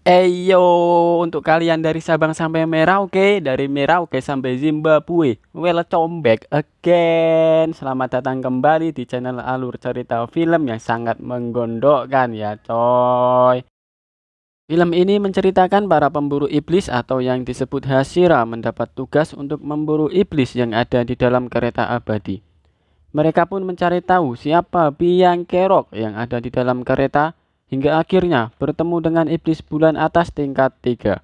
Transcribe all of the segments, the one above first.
Eyo, untuk kalian dari Sabang sampai Merauke, dari Merauke sampai Zimbabwe, welcome back again. Selamat datang kembali di channel Alur Cerita Film yang sangat menggondokkan ya coy. Film ini menceritakan para pemburu iblis atau yang disebut Hashira mendapat tugas untuk memburu iblis yang ada di dalam kereta abadi. Mereka pun mencari tahu siapa biang kerok yang ada di dalam kereta, hingga akhirnya bertemu dengan iblis bulan atas tingkat 3.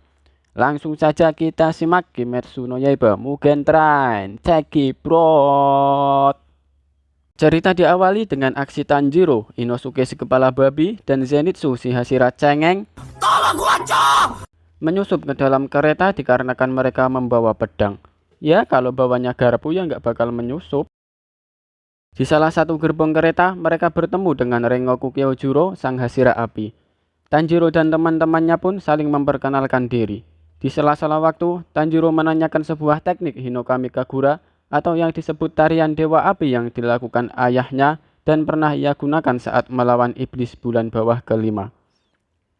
Langsung saja kita simak Kimetsu no Yaiba Mugen Train Cekiprot. Cerita diawali dengan aksi Tanjiro, Inosuke si kepala babi, dan Zenitsu si Hashira cengeng menyusup ke dalam kereta dikarenakan mereka membawa pedang. Ya, kalau bawanya garpu ya nggak bakal menyusup. Di salah satu gerbong kereta, mereka bertemu dengan Rengoku Kyojuro, sang Hashira api. Tanjiro dan teman-temannya pun saling memperkenalkan diri. Di sela-sela waktu, Tanjiro menanyakan sebuah teknik Hinokami Kagura atau yang disebut tarian Dewa Api yang dilakukan ayahnya dan pernah ia gunakan saat melawan iblis bulan bawah kelima.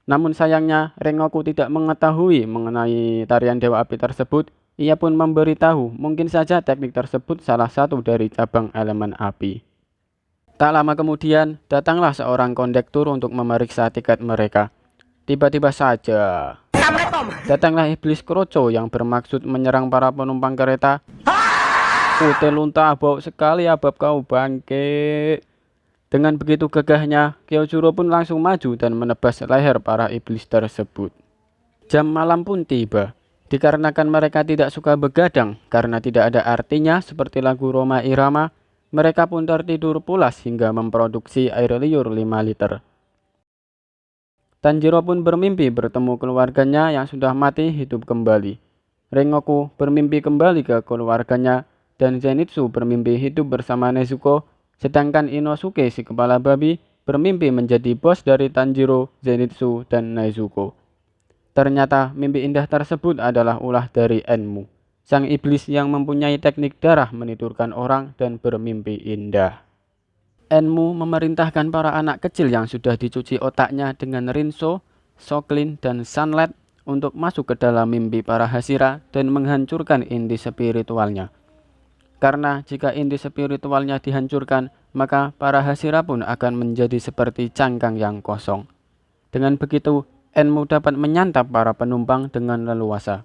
Namun sayangnya, Rengoku tidak mengetahui mengenai tarian Dewa Api tersebut. Ia pun memberitahu mungkin saja teknik tersebut salah satu dari cabang elemen api. Tak lama kemudian, datanglah seorang kondektur untuk memeriksa tiket mereka. Tiba-tiba saja, datanglah iblis Kroco yang bermaksud menyerang para penumpang kereta. Lunta bau sekali abab kau bangke. Dengan begitu gagahnya, Kyojuro pun langsung maju dan menebas leher para iblis tersebut. Jam malam pun tiba. Dikarenakan mereka tidak suka begadang karena tidak ada artinya seperti lagu Roma Irama, mereka pun tertidur pulas hingga memproduksi air liur 5 liter. Tanjiro pun bermimpi bertemu keluarganya yang sudah mati hidup kembali. Rengoku bermimpi kembali ke keluarganya dan Zenitsu bermimpi hidup bersama Nezuko, sedangkan Inosuke si kepala babi bermimpi menjadi bos dari Tanjiro, Zenitsu, dan Nezuko. Ternyata mimpi indah tersebut adalah ulah dari Enmu, sang iblis yang mempunyai teknik darah menidurkan orang dan bermimpi indah. Enmu memerintahkan para anak kecil yang sudah dicuci otaknya dengan Rinso, Soklin, dan Sunlight untuk masuk ke dalam mimpi para Hashira dan menghancurkan inti spiritualnya. Karena jika inti spiritualnya dihancurkan, maka para Hashira pun akan menjadi seperti cangkang yang kosong. Dengan begitu, Enmu dapat menyantap para penumpang dengan leluasa.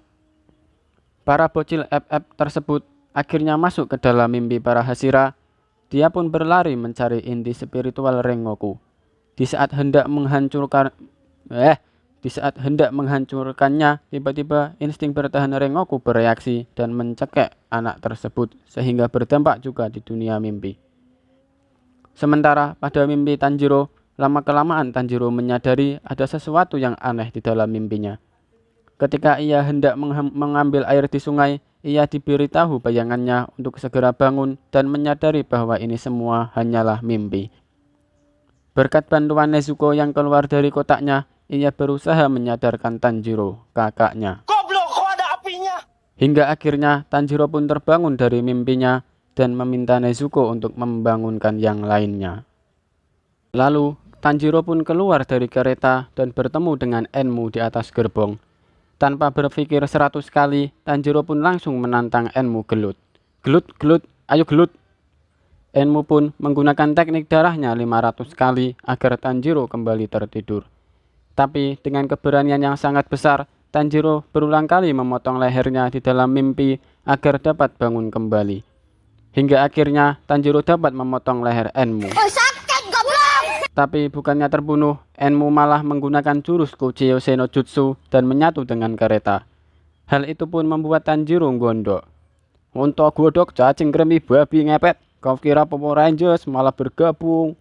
Para bocil FF tersebut akhirnya masuk ke dalam mimpi para Hashira. Dia pun berlari mencari inti spiritual Rengoku. Di saat hendak menghancurkannya, tiba-tiba insting bertahan Rengoku bereaksi dan mencekik anak tersebut sehingga berdampak juga di dunia mimpi. Sementara pada mimpi Tanjiro, lama-kelamaan Tanjiro menyadari ada sesuatu yang aneh di dalam mimpinya. Ketika ia hendak mengambil air di sungai, ia diberitahu bayangannya untuk segera bangun dan menyadari bahwa ini semua hanyalah mimpi. Berkat bantuan Nezuko yang keluar dari kotaknya, ia berusaha menyadarkan Tanjiro, kakaknya. Goblok, kok ada apinya? Hingga akhirnya Tanjiro pun terbangun dari mimpinya dan meminta Nezuko untuk membangunkan yang lainnya. Lalu, Tanjiro pun keluar dari kereta dan bertemu dengan Enmu di atas gerbong. Tanpa berpikir 100 kali, Tanjiro pun langsung menantang Enmu gelut. Gelut, ayo gelut. Enmu pun menggunakan teknik darahnya 500 kali agar Tanjiro kembali tertidur. Tapi dengan keberanian yang sangat besar, Tanjiro berulang kali memotong lehernya di dalam mimpi agar dapat bangun kembali. Hingga akhirnya Tanjiro dapat memotong leher Enmu. Tapi bukannya terbunuh, Enmu malah menggunakan jurus Kuchiyose no Jutsu dan menyatu dengan kereta. Hal itu pun membuat Tanjiro gondok. Untuk godok cacing kremi babi ngepet, kau kira Power Rangers malah bergabung.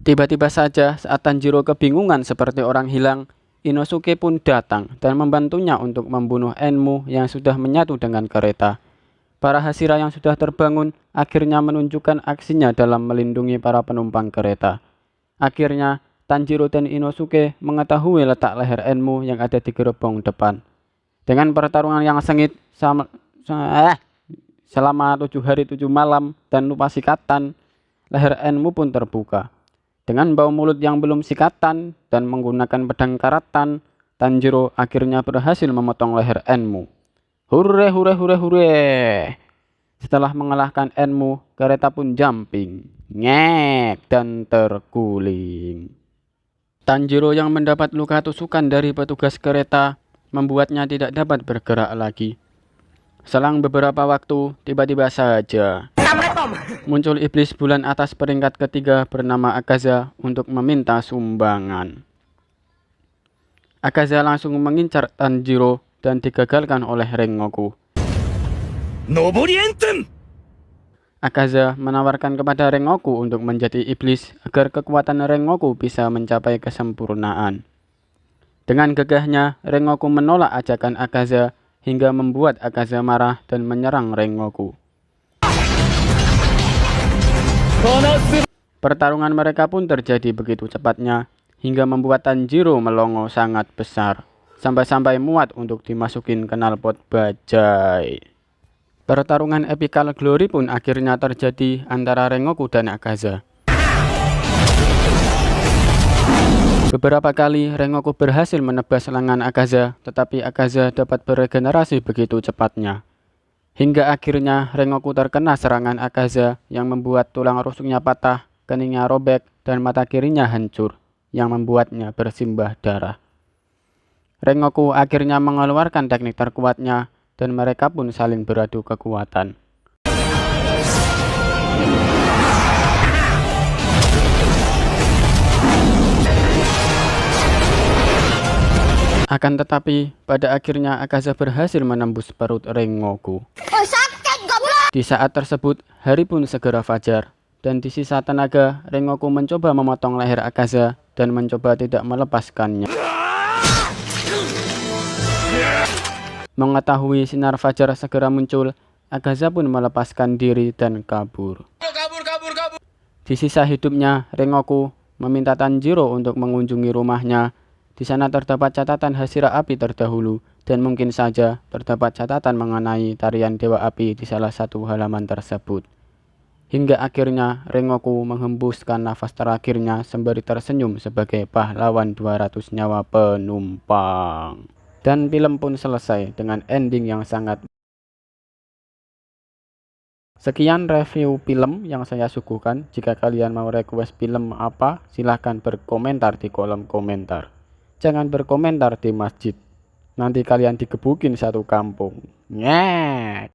Tiba-tiba saja saat Tanjiro kebingungan seperti orang hilang, Inosuke pun datang dan membantunya untuk membunuh Enmu yang sudah menyatu dengan kereta. Para Hashira yang sudah terbangun akhirnya menunjukkan aksinya dalam melindungi para penumpang kereta. Akhirnya, Tanjiro dan Inosuke mengetahui letak leher Enmu yang ada di gerbong depan. Dengan pertarungan yang sengit selama 7 hari 7 malam dan lupa sikatan, leher Enmu pun terbuka. Dengan bau mulut yang belum sikatan dan menggunakan pedang karatan, Tanjiro akhirnya berhasil memotong leher Enmu. Hurre hurre hurre hurre. Setelah mengalahkan Enmu, kereta pun jumping, ngek, dan terguling. Tanjiro yang mendapat luka tusukan dari petugas kereta membuatnya tidak dapat bergerak lagi. Selang beberapa waktu, tiba-tiba saja muncul iblis bulan atas peringkat ketiga bernama Akaza untuk meminta sumbangan. Akaza langsung mengincar Tanjiro dan digagalkan oleh Rengoku. Akaza menawarkan kepada Rengoku untuk menjadi iblis agar kekuatan Rengoku bisa mencapai kesempurnaan. Dengan gagahnya, Rengoku menolak ajakan Akaza hingga membuat Akaza marah dan menyerang Rengoku. Pertarungan mereka pun terjadi begitu cepatnya hingga membuat Tanjiro melongo sangat besar, sampai-sampai muat untuk dimasukin knalpot bajai. Pertarungan epical glory pun akhirnya terjadi antara Rengoku dan Akaza. Beberapa kali Rengoku berhasil menebas lengan Akaza, tetapi Akaza dapat beregenerasi begitu cepatnya. Hingga akhirnya Rengoku terkena serangan Akaza yang membuat tulang rusuknya patah, keningnya robek, dan mata kirinya hancur, yang membuatnya bersimbah darah. Rengoku akhirnya mengeluarkan teknik terkuatnya, dan mereka pun saling beradu kekuatan. Akan tetapi, pada akhirnya Akaza berhasil menembus perut Rengoku. Di saat tersebut, hari pun segera fajar, dan di sisa tenaga, Rengoku mencoba memotong leher Akaza dan mencoba tidak melepaskannya. Mengetahui sinar fajar segera muncul, Akaza pun melepaskan diri dan kabur. Di sisa hidupnya, Rengoku meminta Tanjiro untuk mengunjungi rumahnya. Di sana terdapat catatan Hashira Api terdahulu, dan mungkin saja terdapat catatan mengenai tarian Dewa Api di salah satu halaman tersebut. Hingga akhirnya Rengoku menghembuskan nafas terakhirnya sembari tersenyum sebagai pahlawan 200 nyawa penumpang. Dan film pun selesai dengan ending yang sangat. Sekian review film yang saya suguhkan. Jika kalian mau request film apa, silahkan berkomentar di kolom komentar. Jangan berkomentar di masjid, nanti kalian digebukin satu kampung. Nyek.